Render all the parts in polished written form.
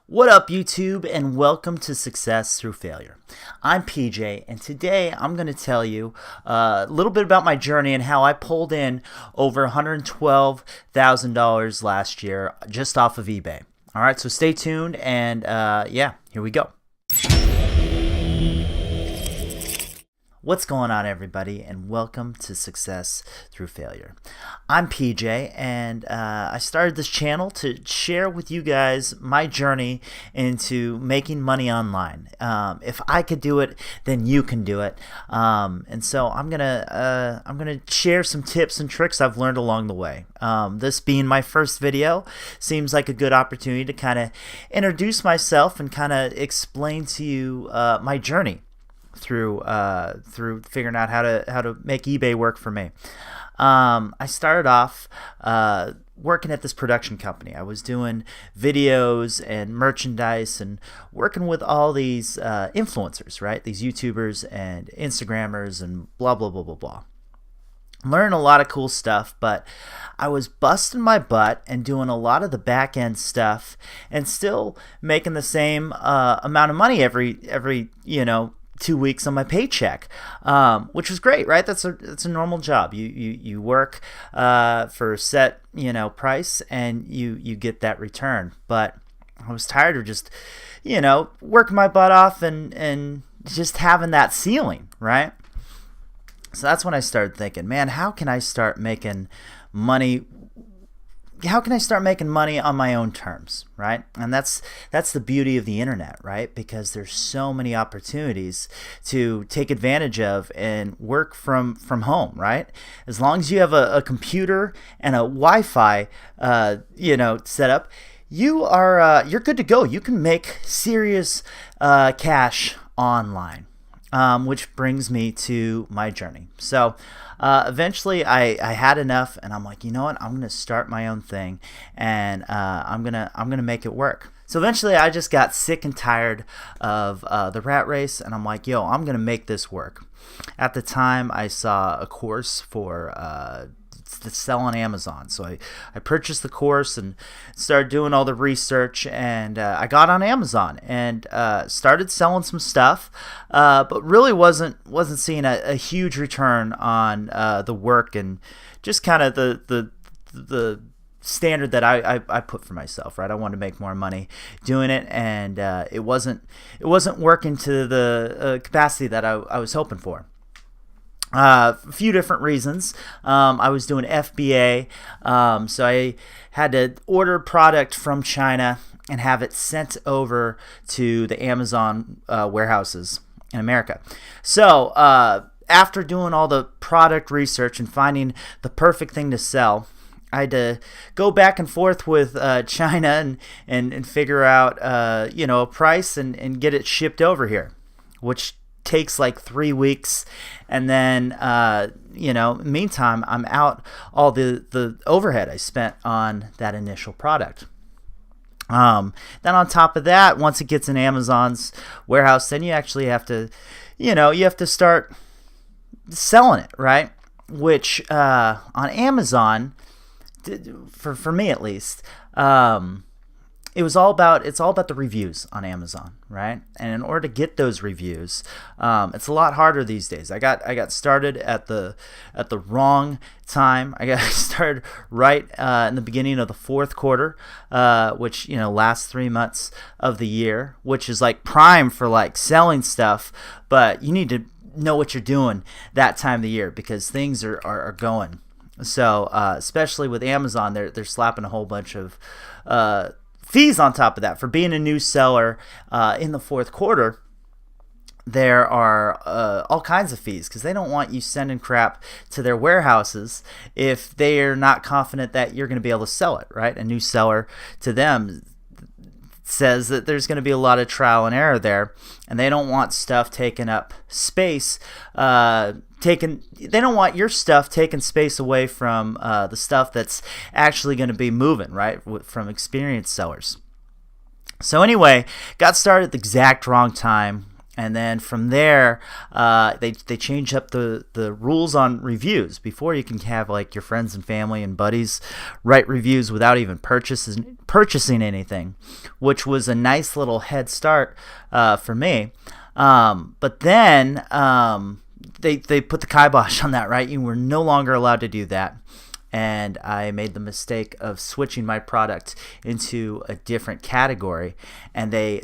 What up, YouTube, and welcome to Success Through Failure. I'm PJ, and today I'm going to tell you a little bit about my journey and how I pulled in over $112,000 last year just off of eBay. All right, so stay tuned, and yeah, here we go. What's going on, everybody, and welcome to Success Through Failure. I'm PJ, and I started this channel to share with you guys my journey into making money online. If I could do it, then you can do it. And so I'm gonna share some tips and tricks I've learned along the way. This being my first video, seems like a good opportunity to kind of introduce myself and kind of explain to you my journey through figuring out how to make eBay work for me. I started off working at this production company. I was doing videos and merchandise and working with all these influencers, right? These YouTubers and Instagrammers and blah blah blah blah blah. Learning a lot of cool stuff, but I was busting my butt and doing a lot of the back end stuff and still making the same amount of money every 2 weeks on my paycheck, which was great, right? That's a normal job. You work for a set price, and you get that return. But I was tired of just working my butt off and just having that ceiling, right? So that's when I started thinking, man, how can I start making money? How can I start making money on my own terms, right? And that's the beauty of the internet, right? Because there's so many opportunities to take advantage of and work from home, right? As long as you have a computer and a Wi-Fi, setup, you're good to go. You can make serious cash online. Which brings me to my journey. So eventually I had enough, and I'm like, you know what? I'm gonna start my own thing, and I'm gonna make it work. So eventually I just got sick and tired of the rat race, and I'm like, yo, I'm gonna make this work. At the time, I saw a course for to sell on Amazon. So I purchased the course and started doing all the research, and I got on Amazon and started selling some stuff, but really wasn't seeing a huge return on the work and just kind of the standard that I put for myself, right? I wanted to make more money doing it, and it wasn't working to the capacity that I was hoping for. A few different reasons. I was doing FBA, so I had to order product from China and have it sent over to the Amazon warehouses in America. So after doing all the product research and finding the perfect thing to sell, I had to go back and forth with China and figure out a price and get it shipped over here, which takes like 3 weeks, and then meantime I'm out all the overhead I spent on that initial product. Then on top of that, once it gets in Amazon's warehouse, then you actually have to start selling it, right? Which on Amazon, for me at least, it's all about the reviews on Amazon, right? And in order to get those reviews, it's a lot harder these days. I got started at the wrong time. I got started right in the beginning of the fourth quarter, which lasts 3 months of the year, which is like prime for like selling stuff. But you need to know what you're doing that time of the year because things are going. So especially with Amazon, they're slapping a whole bunch of fees on top of that for being a new seller in the fourth quarter. There are all kinds of fees because they don't want you sending crap to their warehouses if they're not confident that you're going to be able to sell it, right? A new seller to them says that there's going to be a lot of trial and error there, and they don't want stuff taking up space. They don't want your stuff taking space away from the stuff that's actually going to be moving, right? From experienced sellers. So anyway, got started at the exact wrong time. And then from there, they change up the rules on reviews. Before, you can have like your friends and family and buddies write reviews without even purchasing anything, which was a nice little head start for me. But then they put the kibosh on that, right? You were no longer allowed to do that. And I made the mistake of switching my product into a different category, and they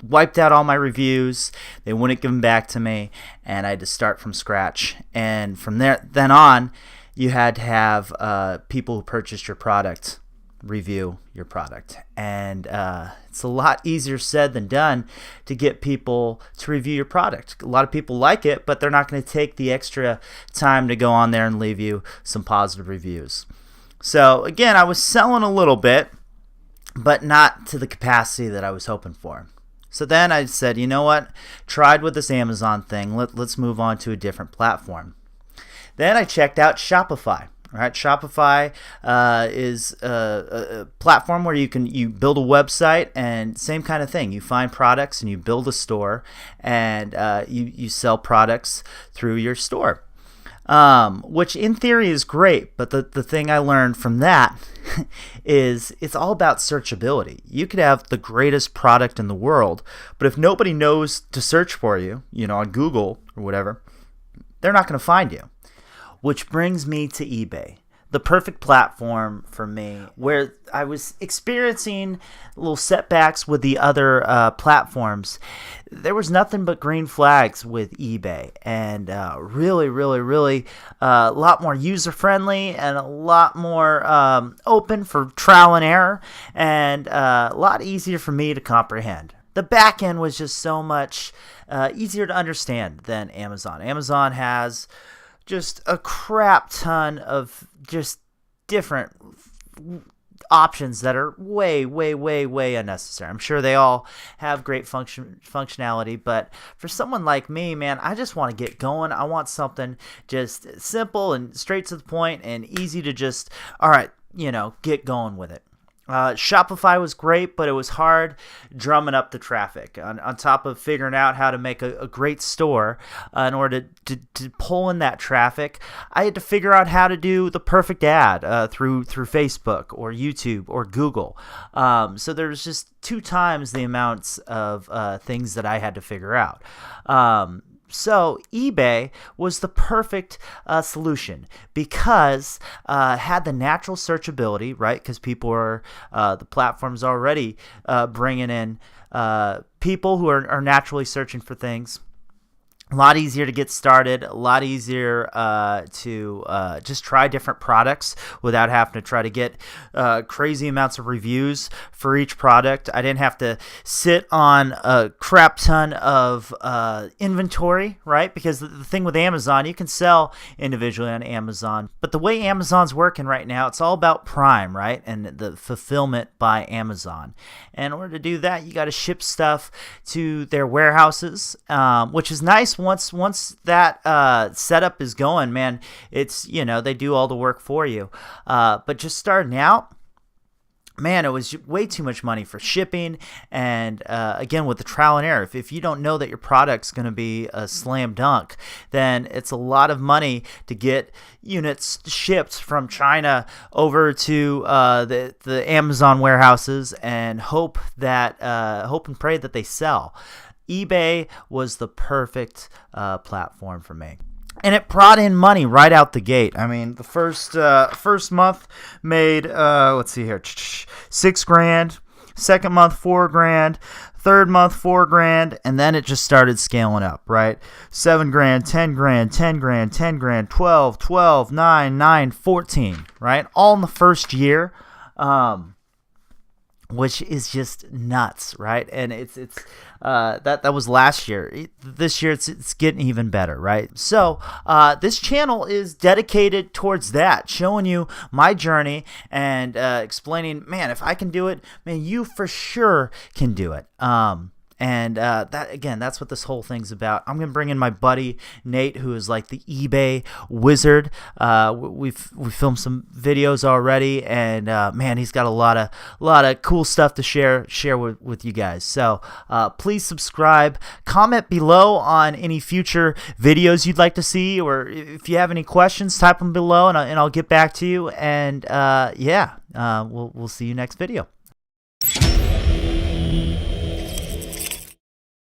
wiped out all my reviews. They wouldn't give them back to me, and I had to start from scratch. And from then on, you had to have people who purchased your product review your product, and it's a lot easier said than done to get people to review your product. A lot of people like it, but they're not going to take the extra time to go on there and leave you some positive reviews. So again, I was selling a little bit, but not to the capacity that I was hoping for. So then I said, you know what, tried with this Amazon thing, let's move on to a different platform. Then I checked out Shopify. All right, Shopify is a platform where you build a website, and same kind of thing. You find products and you build a store, and you sell products through your store, which in theory is great. But the thing I learned from that is it's all about searchability. You could have the greatest product in the world, but if nobody knows to search for you, on Google or whatever, they're not going to find you. Which brings me to eBay, the perfect platform for me, where I was experiencing little setbacks with the other platforms. There was nothing but green flags with eBay, and really a lot more user-friendly and a lot more open for trial and error, and a lot easier for me to comprehend. The back end was just so much easier to understand than Amazon. Amazon has just a crap ton of just different options that are way unnecessary. I'm sure they all have great functionality, but for someone like me, man, I just want to get going. I want something just simple and straight to the point and easy to just, all right, get going with it. Shopify was great, but it was hard drumming up the traffic. On top of figuring out how to make a great store in order to pull in that traffic, I had to figure out how to do the perfect ad through Facebook or YouTube or Google. So there was just 2 times the amounts of things that I had to figure out. So eBay was the perfect solution because had the natural searchability, right? Because people are the platform's already bringing in people who are naturally searching for things. A lot easier to get started, a lot easier to just try different products without having to try to get crazy amounts of reviews for each product. I didn't have to sit on a crap ton of inventory, right? Because the thing with Amazon, you can sell individually on Amazon, but the way Amazon's working right now, it's all about Prime, right? And the fulfillment by Amazon. And in order to do that, you got to ship stuff to their warehouses, which is nice. Once that setup is going, man, it's they do all the work for you. But just starting out, man, it was way too much money for shipping, and again with the trial and error. If you don't know that your product's going to be a slam dunk, then it's a lot of money to get units shipped from China over to the Amazon warehouses and hope and pray that they sell. eBay was the perfect platform for me. And it brought in money right out the gate. I mean, the first month made, let's see here, $6,000. Second month, $4,000. Third month, $4,000. And then it just started scaling up, right? $7,000, $10,000, $10,000, $10,000, 12, 9, 14, right? All in the first year. Which is just nuts, right? And it's that was last year. This year it's getting even better, right? So this channel is dedicated towards that, showing you my journey and explaining, man, if I can do it, man, you for sure can do it. And that's what this whole thing's about. I'm gonna bring in my buddy Nate, who is like the eBay wizard. We've filmed some videos already, and man, he's got a lot of cool stuff to share with you guys. So please subscribe, comment below on any future videos you'd like to see, or if you have any questions, type them below, and I'll get back to you. And we'll see you next video.